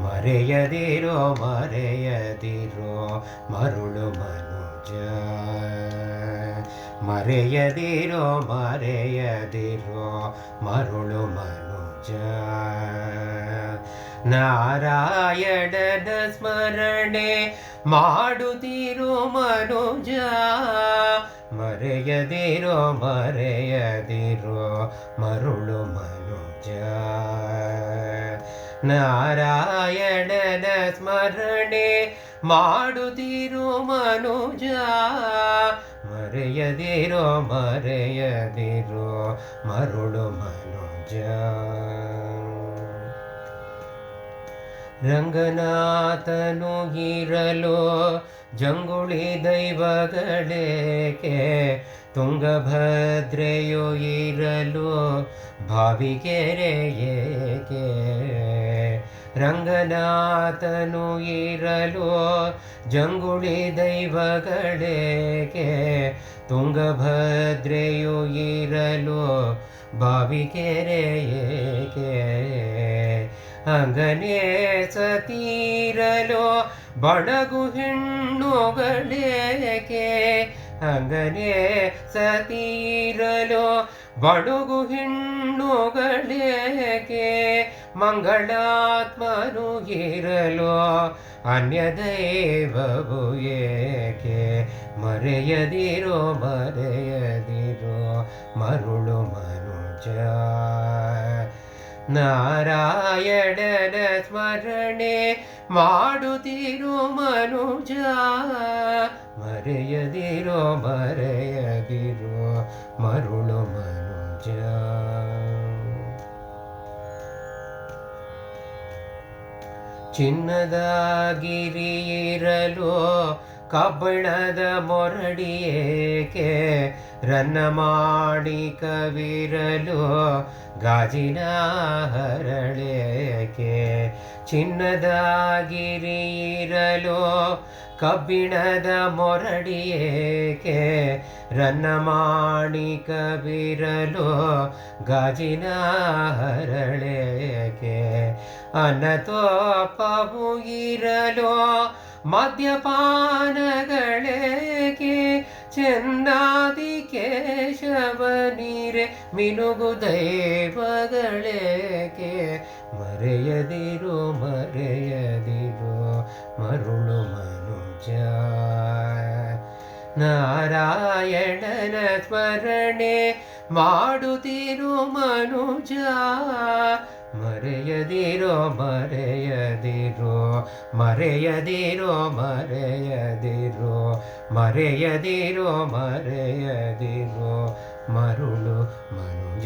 ಮರೆಯದಿರೋ ಮರೆಯದಿರೋ ಮರುಳು ಮನುಜ, ಮರೆಯದಿರೋ ಮರೆಯದಿರೋ ಮರುಳು ಮನುಜ. ನಾರಾಯಣನ ಸ್ಮರಣೆ ಮಾಡುತ್ತಿರು ಮನುಜ, ಮರೆಯದಿರೋ ಮರೆಯದಿರೋ ಮರುಳು ಮನುಜ. ನಾರಾಯಣನ ಸ್ಮರಣೆ ಮಾಡುತ್ತಿರು ಮನುಜ, ಮರೆಯದಿರೋ ಮರೆಯದಿರೋ ಮರುಳು ಮನುಜ. ರಂಗನಾಥನು ಇರಲು ಜಂಗುಳಿ ದೈವಗಳೇಕೆ, ತುಂಗಭದ್ರೆಯು ಇರಲು ಭಾವಿಕೆರೆ ಏಕೆ. ರಂಗನಾಥನು ಇರಲು ಜಂಗುಳಿ ದೈವಗಳೇಕೆ, ತುಂಗಭದ್ರೆಯು ಇರಲು ಭಾವಿಕೆರೆ ಏಕೆ. ಅಂಗನೇ ಸತೀರಲು ಬಡಗು ಹೆಣ್ಣುಗಳೇಕೆ, ಅಂಗನೇ ಸತೀರಲು ಬಡುಗು ಹೆಣ್ಣುಗಳೇಕೆ. ಮಂಗಳಾತ್ಮನು ಇರಲು ಅನ್ಯ ದೈವವು ಏಕೆ, ಮರೆಯದಿರೋ ಮರೆಯದಿರೋ ಮರುಳು ಮನುಜ. ನಾರಾಯಣನ ಸ್ಮರಣೆ ಮಾಡುತ್ತಿರು ಮನುಜ, ಮರೆಯದಿರೋ ಮರೆಯದಿರೋ ಮರುಳು ಮನುಜ. ಚಿನ್ನದ ಗಿರಿಯಿರಲು ಕಬ್ಬಣದ ಮೊರಡಿಯೇಕೆ, ರನ್ನ ಮಾಡಿ ಕವಿರಲು ಗಾಜಿನ ಹರಳೇಕೆ. ಚಿನ್ನದ ಗಿರಿಯಿರಲು ಕಬ್ಬಿಣದ ಮೊರಡಿಯೇಕೆ, ರನ್ನ ಮಾಡಿ ಕವಿರಲು ಗಾಜಿನ ಹರಳೇಕೆ. ಅನ್ನತೋಪವು ಇರಲು ಮದ್ಯಪಾನಗಳೇಕೆ, ಚೆನ್ನಾದಿ ಕೇಶವ ನೀರೆ ಮಿನುಗು ದೈವಗಳೇಕೆ. ಮರೆಯದಿರೋ ಮರೆಯದಿರೋ ಮರುಳು ಮನುಜ. ನಾರಾಯಣನ ಸ್ಮರಣೆ ಮಾಡುತ್ತಿರು ಮನುಜ, ಮರೆಯದಿರೋ ಮರೆಯದಿರೋ ಮರೆಯದಿರೋ ಮರೆಯದಿರೋ ಮರೆಯದಿರೋ ಮರೆಯದಿರೋ ಮರುಳು ಮನುಜ.